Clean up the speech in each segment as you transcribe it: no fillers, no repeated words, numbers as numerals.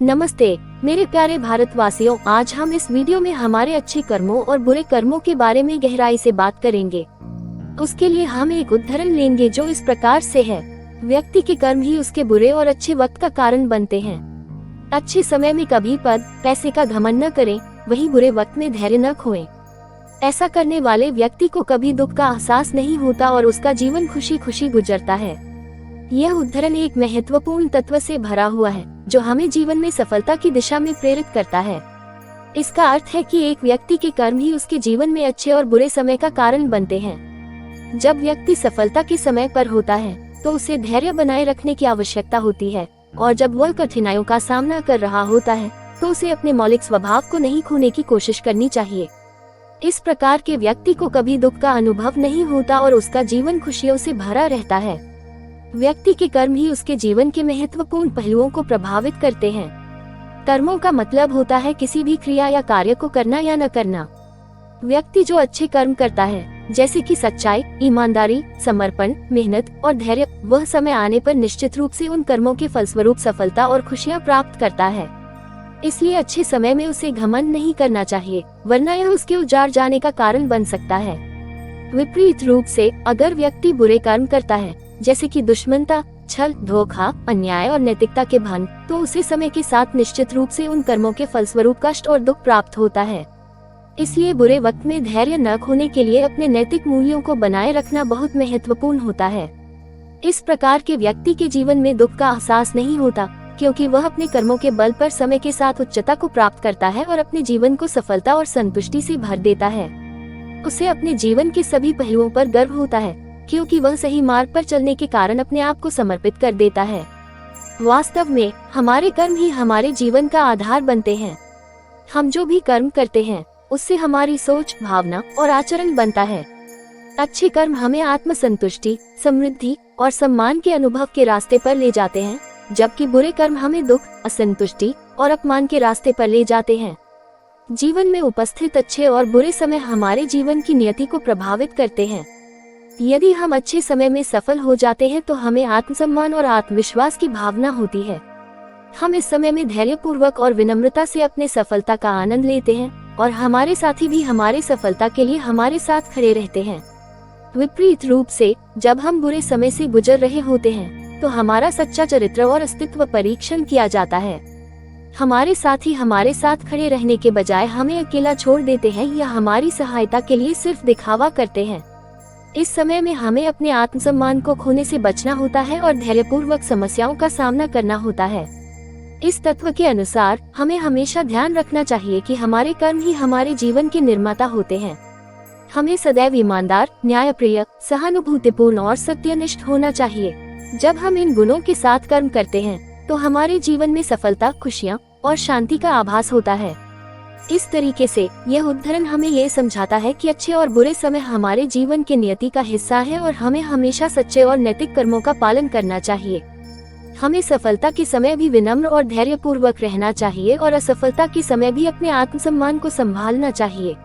नमस्ते मेरे प्यारे भारतवासियों, आज हम इस वीडियो में हमारे अच्छे कर्मों और बुरे कर्मों के बारे में गहराई से बात करेंगे। उसके लिए हम एक उदाहरण लेंगे जो इस प्रकार से है। व्यक्ति के कर्म ही उसके बुरे और अच्छे वक्त का कारण बनते हैं। अच्छे समय में कभी पद पैसे का घमंड न करें, वहीं बुरे वक्त में धैर्य न खोएं। ऐसा करने वाले व्यक्ति को कभी दुख का एहसास नहीं होता और उसका जीवन खुशी खुशी गुजरता है। यह उदाहरण एक महत्वपूर्ण तत्व से भरा हुआ है जो हमें जीवन में सफलता की दिशा में प्रेरित करता है। इसका अर्थ है कि एक व्यक्ति के कर्म ही उसके जीवन में अच्छे और बुरे समय का कारण बनते हैं। जब व्यक्ति सफलता के समय पर होता है तो उसे धैर्य बनाए रखने की आवश्यकता होती है, और जब वह कठिनाइयों का सामना कर रहा होता है तो उसे अपने मौलिक स्वभाव को नहीं खोने की कोशिश करनी चाहिए। इस प्रकार के व्यक्ति को कभी दुख का अनुभव नहीं होता और उसका जीवन खुशियों से भरा रहता है। व्यक्ति के कर्म ही उसके जीवन के महत्वपूर्ण पहलुओं को प्रभावित करते हैं। कर्मों का मतलब होता है किसी भी क्रिया या कार्य को करना या न करना। व्यक्ति जो अच्छे कर्म करता है, जैसे कि सच्चाई, ईमानदारी, समर्पण, मेहनत और धैर्य, वह समय आने पर निश्चित रूप से उन कर्मों के फलस्वरूप सफलता और खुशियां प्राप्त करता है। इसलिए अच्छे समय में उसे घमंड नहीं करना चाहिए, वरना यह उसके उजाड़ जाने का कारण बन सकता है। विपरीत रूप से अगर व्यक्ति बुरे कर्म करता है, जैसे कि दुश्मनता, छल, धोखा, अन्याय और नैतिकता के भंग, तो उसे समय के साथ निश्चित रूप से उन कर्मों के फलस्वरूप कष्ट और दुख प्राप्त होता है। इसलिए बुरे वक्त में धैर्य न खोने के लिए अपने नैतिक मूल्यों को बनाए रखना बहुत महत्वपूर्ण होता है। इस प्रकार के व्यक्ति के जीवन में दुख का एहसास नहीं होता, क्योंकि वह अपने कर्मों के बल पर समय के साथ उच्चता को प्राप्त करता है और अपने जीवन को सफलता और संतुष्टि से भर देता है। उसे अपने जीवन के सभी पहलुओं पर गर्व होता है, क्योंकि वह सही मार्ग पर चलने के कारण अपने आप को समर्पित कर देता है। वास्तव में हमारे कर्म ही हमारे जीवन का आधार बनते हैं। हम जो भी कर्म करते हैं उससे हमारी सोच, भावना और आचरण बनता है। अच्छे कर्म हमें आत्मसंतुष्टि, समृद्धि और सम्मान के अनुभव के रास्ते पर ले जाते हैं, जबकि बुरे कर्म हमें दुख, असंतुष्टि और अपमान के रास्ते पर ले जाते हैं। जीवन में उपस्थित अच्छे और बुरे समय हमारे जीवन की नियति को प्रभावित करते हैं। यदि हम अच्छे समय में सफल हो जाते हैं तो हमें आत्मसम्मान और आत्मविश्वास की भावना होती है। हम इस समय में धैर्यपूर्वक और विनम्रता से अपने सफलता का आनंद लेते हैं, और हमारे साथी भी हमारे सफलता के लिए हमारे साथ खड़े रहते हैं। विपरीत रूप से जब हम बुरे समय से गुजर रहे होते हैं तो हमारा सच्चा चरित्र और अस्तित्व परीक्षण किया जाता है। हमारे साथी हमारे साथ खड़े रहने के बजाय हमें अकेला छोड़ देते हैं या हमारी सहायता के लिए सिर्फ दिखावा करते हैं। इस समय में हमें अपने आत्मसम्मान को खोने से बचना होता है और धैर्यपूर्वक समस्याओं का सामना करना होता है। इस तत्व के अनुसार हमें हमेशा ध्यान रखना चाहिए कि हमारे कर्म ही हमारे जीवन के निर्माता होते हैं। हमें सदैव ईमानदार, न्यायप्रिय, सहानुभूतिपूर्ण और सत्यनिष्ठ होना चाहिए। जब हम इन गुणों के साथ कर्म करते हैं तो हमारे जीवन में सफलता, खुशियाँ और शांति का आभास होता है। इस तरीके से यह उदाहरण हमें ये समझाता है कि अच्छे और बुरे समय हमारे जीवन के नियति का हिस्सा है और हमें हमेशा सच्चे और नैतिक कर्मों का पालन करना चाहिए। हमें सफलता के समय भी विनम्र और धैर्यपूर्वक रहना चाहिए और असफलता के समय भी अपने आत्मसम्मान को संभालना चाहिए।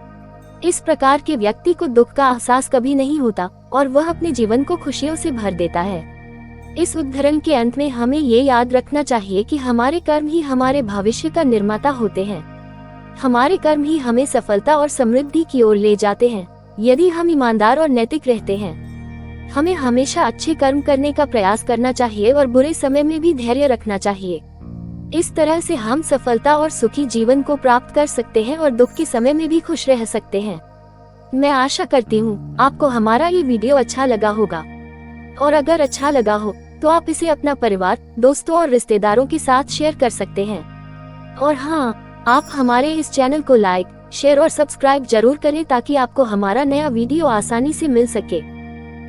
इस प्रकार के व्यक्ति को दुख का एहसास कभी नहीं होता और वह अपने जीवन को खुशियों से भर देता है। इस उदाहरण के अंत में हमें ये याद रखना चाहिए कि हमारे कर्म ही हमारे भविष्य का निर्माता होते हैं। हमारे कर्म ही हमें सफलता और समृद्धि की ओर ले जाते हैं। यदि हम ईमानदार और नैतिक रहते हैं, हमें हमेशा अच्छे कर्म करने का प्रयास करना चाहिए और बुरे समय में भी धैर्य रखना चाहिए। इस तरह से हम सफलता और सुखी जीवन को प्राप्त कर सकते हैं और दुख के समय में भी खुश रह सकते हैं। मैं आशा करती हूँ आपको हमारा ये वीडियो अच्छा लगा होगा, और अगर अच्छा लगा हो तो आप इसे अपना परिवार, दोस्तों और रिश्तेदारों के साथ शेयर कर सकते हैं। और हाँ, आप हमारे इस चैनल को लाइक, शेयर और सब्सक्राइब जरूर करें ताकि आपको हमारा नया वीडियो आसानी से मिल सके।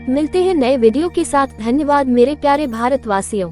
मिलते हैं नए वीडियो के साथ। धन्यवाद मेरे प्यारे भारतवासियों।